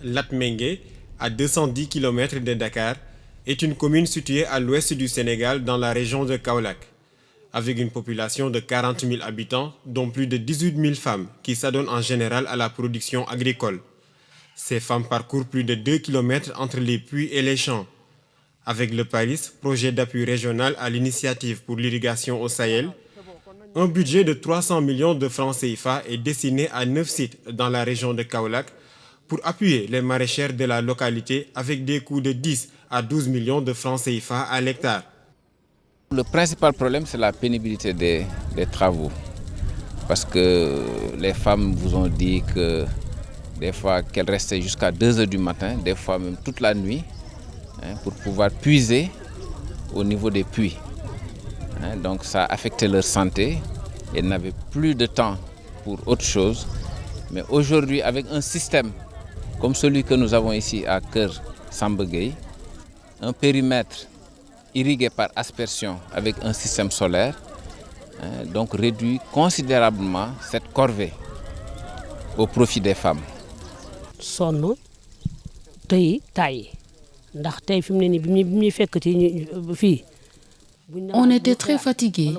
Latmingué, à 210 km de Dakar, est une commune située à l'ouest du Sénégal dans la région de Kaolack. Avec une population de 40 000 habitants, dont plus de 18 000 femmes qui s'adonnent en général à la production agricole. Ces femmes parcourent plus de 2 km entre les puits et les champs. Avec le PARIS, projet d'appui régional à l'initiative pour l'irrigation au Sahel, un budget de 300 millions de francs CFA est destiné à 9 sites dans la région de Kaolack pour appuyer les maraîchères de la localité avec des coûts de 10 à 12 millions de francs CFA à l'hectare. Le principal problème, c'est la pénibilité des travaux. Parce que les femmes vous ont dit que des fois qu'elles restaient jusqu'à 2 heures du matin, des fois même toute la nuit, pour pouvoir puiser au niveau des puits. Donc ça a affecté leur santé. Elles n'avaient plus de temps pour autre chose. Mais aujourd'hui, avec un système comme celui que nous avons ici à Keur Samba Gueye, un périmètre irrigué par aspersion avec un système solaire, donc réduit considérablement cette corvée au profit des femmes. On était très fatigués.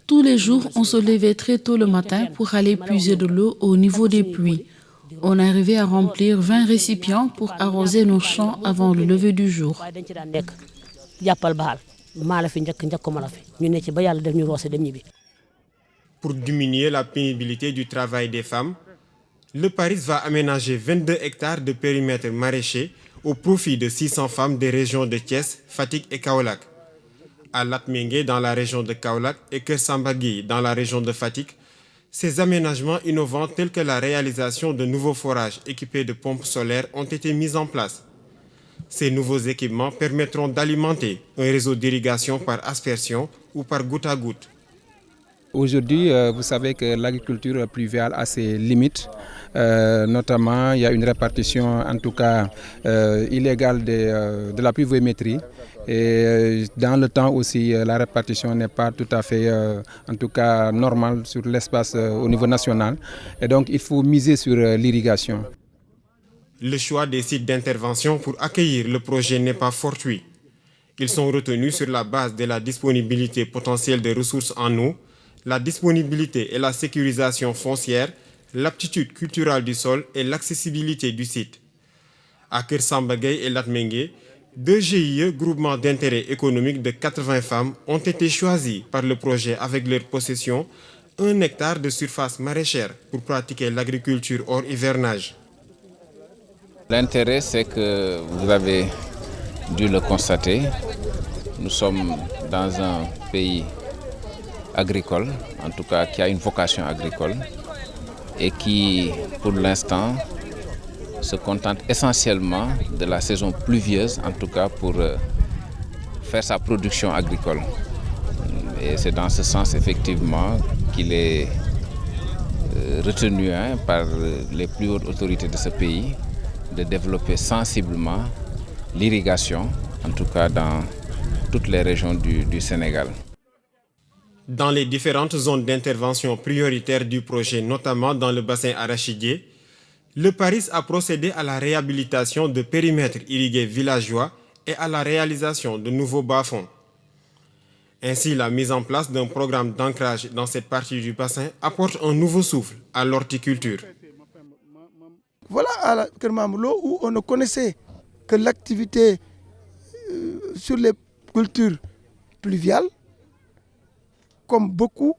Tous les jours, on se levait très tôt le matin pour aller puiser de l'eau au niveau des puits. On arrivait à remplir 20 récipients pour arroser nos champs avant le lever du jour. Pour diminuer la pénibilité du travail des femmes, le PARIS va aménager 22 hectares de périmètre maraîcher au profit de 600 femmes des régions de Thiès, Fatick et Kaolack. À Latmingué dans la région de Kaolack et Keur Samba Gueye dans la région de Fatick, ces aménagements innovants tels que la réalisation de nouveaux forages équipés de pompes solaires ont été mis en place. Ces nouveaux équipements permettront d'alimenter un réseau d'irrigation par aspersion ou par goutte à goutte. Aujourd'hui, vous savez que l'agriculture pluviale a ses limites. Notamment, il y a une répartition, en tout cas illégale de la pluviométrie. Et dans le temps aussi, la répartition n'est pas tout à fait, en tout cas, normale sur l'espace au niveau national. Et donc, il faut miser sur l'irrigation. Le choix des sites d'intervention pour accueillir le projet n'est pas fortuit. Ils sont retenus sur la base de la disponibilité potentielle des ressources en eau, la disponibilité et la sécurisation foncière, l'aptitude culturelle du sol et l'accessibilité du site. À Keur Samba Gueye et Latmingué, 2 GIE, groupements d'intérêt économique de 80 femmes, ont été choisis par le projet avec leur possession 1 hectare de surface maraîchère pour pratiquer l'agriculture hors hivernage. L'intérêt, c'est que vous avez dû le constater, nous sommes dans un pays agricole, en tout cas qui a une vocation agricole et qui, pour l'instant, se contente essentiellement de la saison pluvieuse, en tout cas pour faire sa production agricole. Et c'est dans ce sens, effectivement, qu'il est retenu par les plus hautes autorités de ce pays de développer sensiblement l'irrigation, en tout cas dans toutes les régions du Sénégal. Dans les différentes zones d'intervention prioritaires du projet, notamment dans le bassin arachidier, le PARIS a procédé à la réhabilitation de périmètres irrigués villageois et à la réalisation de nouveaux bas-fonds. Ainsi, la mise en place d'un programme d'ancrage dans cette partie du bassin apporte un nouveau souffle à l'horticulture. Voilà à Kermamoulo où on ne connaissait que l'activité sur les cultures pluviales, comme beaucoup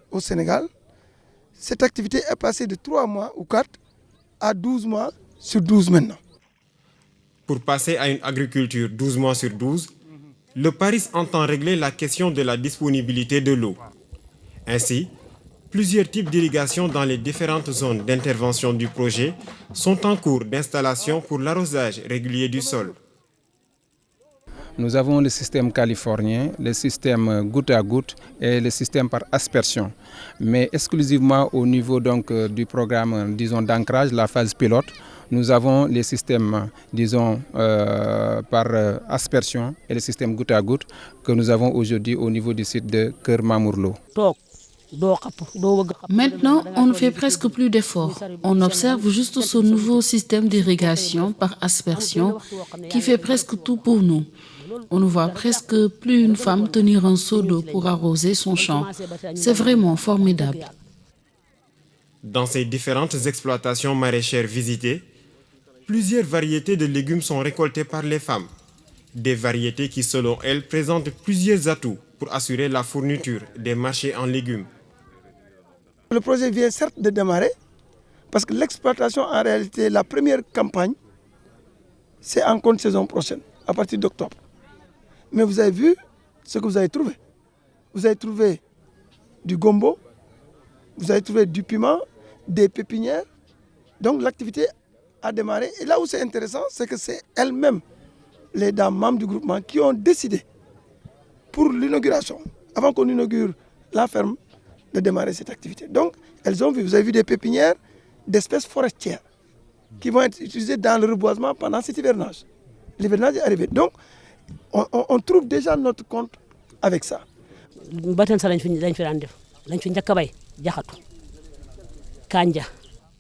au Sénégal. Cette activité est passée de 3 mois ou 4 à 12 mois sur 12 maintenant. Pour passer à une agriculture 12 mois sur 12, le PARIS entend régler la question de la disponibilité de l'eau. Ainsi, plusieurs types d'irrigation dans les différentes zones d'intervention du projet sont en cours d'installation pour l'arrosage régulier du sol. Nous avons le système californien, le système goutte à goutte et le système par aspersion. Mais exclusivement au niveau donc, du programme d'ancrage, la phase pilote, nous avons les systèmes par aspersion et le système goutte à goutte que nous avons aujourd'hui au niveau du site de Keur Mamourlo. Maintenant, on ne fait presque plus d'efforts. On observe juste ce nouveau système d'irrigation par aspersion qui fait presque tout pour nous. On ne voit presque plus une femme tenir un seau d'eau pour arroser son champ. C'est vraiment formidable. Dans ces différentes exploitations maraîchères visitées, plusieurs variétés de légumes sont récoltées par les femmes. Des variétés qui, selon elles, présentent plusieurs atouts pour assurer la fourniture des marchés en légumes. Le projet vient certes de démarrer, parce que l'exploitation, en réalité, la première campagne, c'est en contre-saison prochaine, à partir d'octobre. Mais vous avez vu ce que vous avez trouvé. Vous avez trouvé du gombo, vous avez trouvé du piment, des pépinières. Donc l'activité a démarré. Et là où c'est intéressant, c'est que c'est elles-mêmes, les dames membres du groupement, qui ont décidé, pour l'inauguration, avant qu'on inaugure la ferme, de démarrer cette activité. Donc, elles ont vu, vous avez vu des pépinières d'espèces forestières qui vont être utilisées dans le reboisement pendant cet hivernage. L'hivernage est arrivé. Donc, on trouve déjà notre compte avec ça.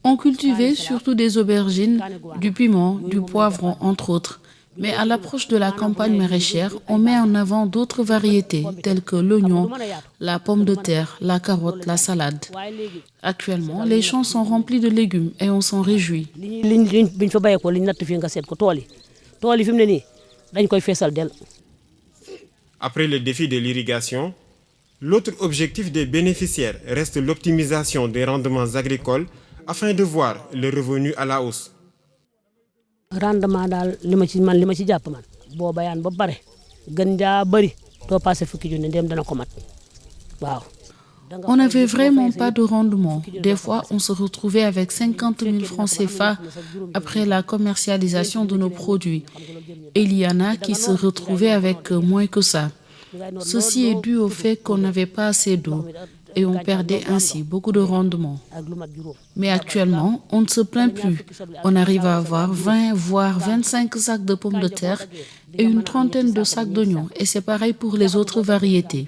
On cultivait surtout des aubergines, du piment, du poivron, entre autres. Mais à l'approche de la campagne maraîchère, on met en avant d'autres variétés telles que l'oignon, la pomme de terre, la carotte, la salade. Actuellement, les champs sont remplis de légumes et on s'en réjouit. Après le défi de l'irrigation, l'autre objectif des bénéficiaires reste l'optimisation des rendements agricoles afin de voir le revenu à la hausse. Rendement dal lima ci japp man bo bayan ba bare gën ja bari to passé fukki junne dem dana ko mat waaw. On n'avait vraiment pas de rendement. Des fois, on se retrouvait avec 50 000 francs CFA après la commercialisation de nos produits. Et il y en a qui se retrouvaient avec moins que ça. Ceci est dû au fait qu'on n'avait pas assez d'eau et on perdait ainsi beaucoup de rendement. Mais actuellement, on ne se plaint plus. On arrive à avoir 20 voire 25 sacs de pommes de terre et une trentaine de sacs d'oignons. Et c'est pareil pour les autres variétés.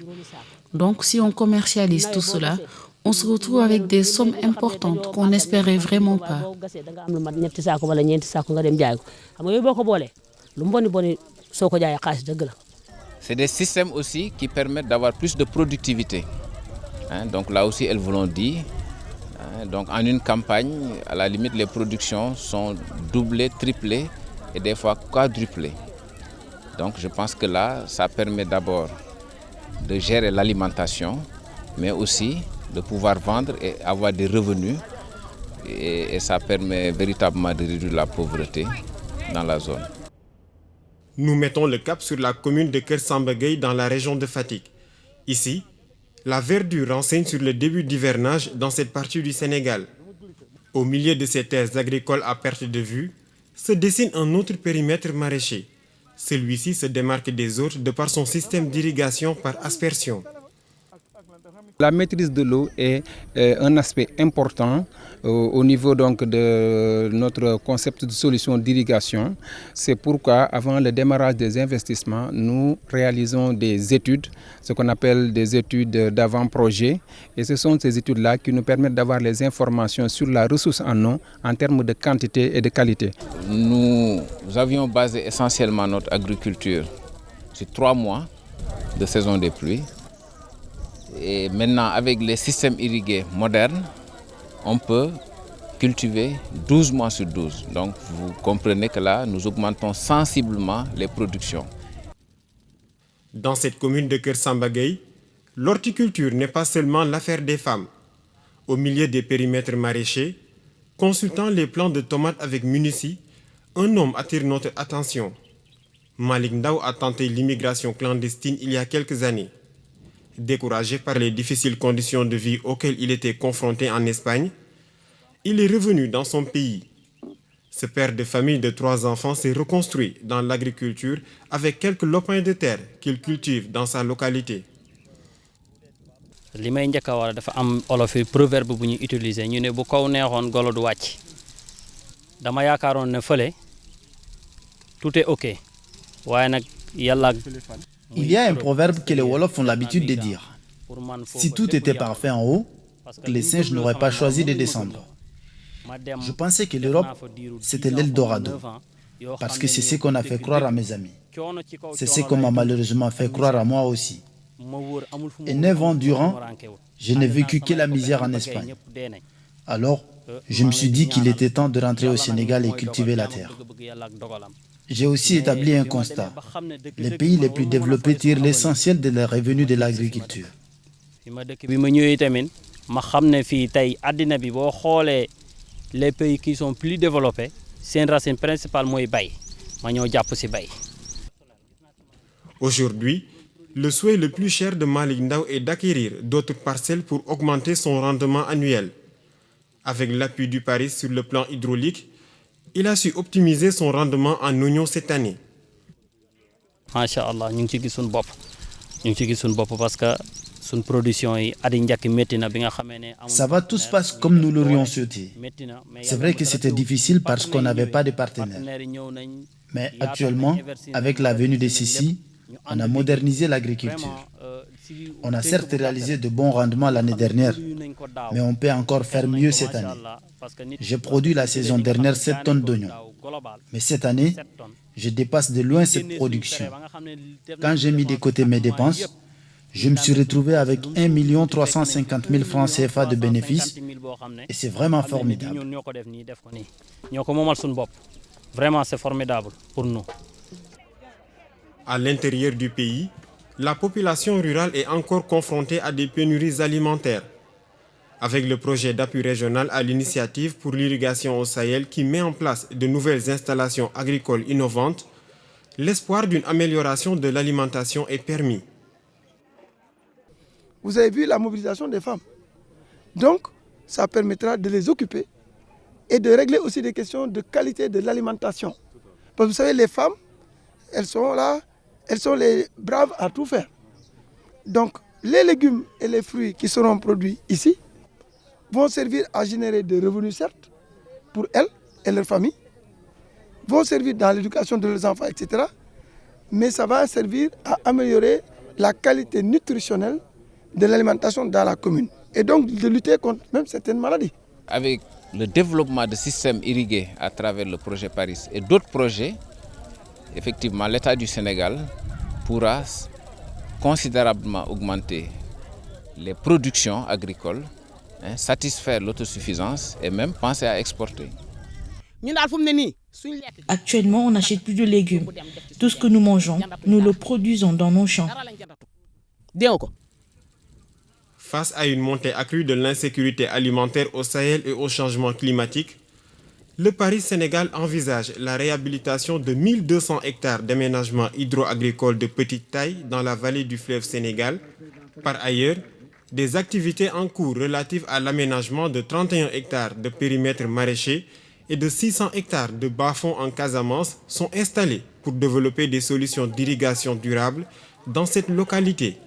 Donc si on commercialise tout cela, on se retrouve avec des sommes importantes qu'on n'espérait vraiment pas. C'est des systèmes aussi qui permettent d'avoir plus de productivité. Donc là aussi, elles vous l'ont dit. Donc en une campagne, à la limite, les productions sont doublées, triplées et des fois quadruplées. Donc je pense que là, ça permet d'abord de gérer l'alimentation, mais aussi de pouvoir vendre et avoir des revenus. Et ça permet véritablement de réduire la pauvreté dans la zone. Nous mettons le cap sur la commune de Keur Samba Gueye dans la région de Fatick. Ici, la verdure renseigne sur le début d'hivernage dans cette partie du Sénégal. Au milieu de ces terres agricoles à perte de vue, se dessine un autre périmètre maraîcher. Celui-ci se démarque des autres de par son système d'irrigation par aspersion. La maîtrise de l'eau est un aspect important au niveau donc de notre concept de solution d'irrigation. C'est pourquoi, avant le démarrage des investissements, nous réalisons des études, ce qu'on appelle des études d'avant-projet. Et ce sont ces études-là qui nous permettent d'avoir les informations sur la ressource en eau en termes de quantité et de qualité. Nous avions basé essentiellement notre agriculture sur 3 mois de saison des pluies. Et maintenant, avec les systèmes irrigués modernes, on peut cultiver 12 mois sur 12. Donc, vous comprenez que là, nous augmentons sensiblement les productions. Dans cette commune de Keur Samba Gueye, l'horticulture n'est pas seulement l'affaire des femmes. Au milieu des périmètres maraîchers, consultant les plants de tomates avec Munici, un homme attire notre attention. Malik Ndao a tenté l'immigration clandestine il y a quelques années. Découragé par les difficiles conditions de vie auxquelles il était confronté en Espagne, il est revenu dans son pays. Ce père de famille de 3 enfants s'est reconstruit dans l'agriculture avec quelques lopins de terre qu'il cultive dans sa localité. li may njëkk a war dafa am olof yi proverbe bu ñu utiliser ñu ne bu kaw neexoon golo du wàcc dama yaakaaroon ne fële tout est ok waaye nag yàlla. Il y a un proverbe que les Wolofs ont l'habitude de dire. Si tout était parfait en haut, les singes n'auraient pas choisi de descendre. Je pensais que l'Europe, c'était l'Eldorado, parce que c'est ce qu'on a fait croire à mes amis. C'est ce qu'on m'a malheureusement fait croire à moi aussi. Et 9 ans durant, je n'ai vécu que la misère en Espagne. Alors, je me suis dit qu'il était temps de rentrer au Sénégal et cultiver la terre. J'ai aussi établi un constat. Les pays les plus développés tirent l'essentiel de leurs revenus de l'agriculture. Les pays qui sont plus développés, c'est une racine principale moy bay. Aujourd'hui, le souhait le plus cher de Malick Ndao est d'acquérir d'autres parcelles pour augmenter son rendement annuel. Avec l'appui du Paris sur le plan hydraulique, il a su optimiser son rendement en oignons cette année. Masha'Allah, ñu ngi ci gis suñu bopp. Ñu ngi ci gis suñu bopp parce que suñ production yi adi njëkk métti na bi nga xamee ne. Ça va tout se passe comme nous l'aurions souhaité. C'est vrai que c'était difficile parce qu'on n'avait pas de partenaires. Mais actuellement, avec la venue des Sissi, on a modernisé l'agriculture. On a certes réalisé de bons rendements l'année dernière, mais on peut encore faire mieux cette année. J'ai produit la saison dernière 7 tonnes d'oignons. Mais cette année, je dépasse de loin cette production. Quand j'ai mis de côté mes dépenses, je me suis retrouvé avec 1 350 000 francs CFA de bénéfices et c'est vraiment formidable. Vraiment, c'est formidable pour nous. À l'intérieur du pays, la population rurale est encore confrontée à des pénuries alimentaires. Avec le projet d'appui régional à l'initiative pour l'irrigation au Sahel qui met en place de nouvelles installations agricoles innovantes, l'espoir d'une amélioration de l'alimentation est permis. Vous avez vu la mobilisation des femmes. Donc, ça permettra de les occuper et de régler aussi des questions de qualité de l'alimentation. Parce que vous savez, les femmes, elles sont là, elles sont les braves à tout faire. Donc, les légumes et les fruits qui seront produits ici vont servir à générer des revenus, certes, pour elles et leurs familles, vont servir dans l'éducation de leurs enfants, etc. Mais ça va servir à améliorer la qualité nutritionnelle de l'alimentation dans la commune. Et donc, de lutter contre même certaines maladies. Avec le développement de systèmes irrigués à travers le projet Paris et d'autres projets, effectivement, l'État du Sénégal pourra considérablement augmenter les productions agricoles, satisfaire l'autosuffisance et même penser à exporter. Actuellement, on n'achète plus de légumes. Tout ce que nous mangeons, nous le produisons dans nos champs. Face à une montée accrue de l'insécurité alimentaire au Sahel et au changement climatique, le Paris Sénégal envisage la réhabilitation de 1200 hectares d'aménagements hydro-agricoles de petite taille dans la vallée du fleuve Sénégal. Par ailleurs, des activités en cours relatives à l'aménagement de 31 hectares de périmètre maraîcher et de 600 hectares de bas-fonds en Casamance sont installés pour développer des solutions d'irrigation durable dans cette localité.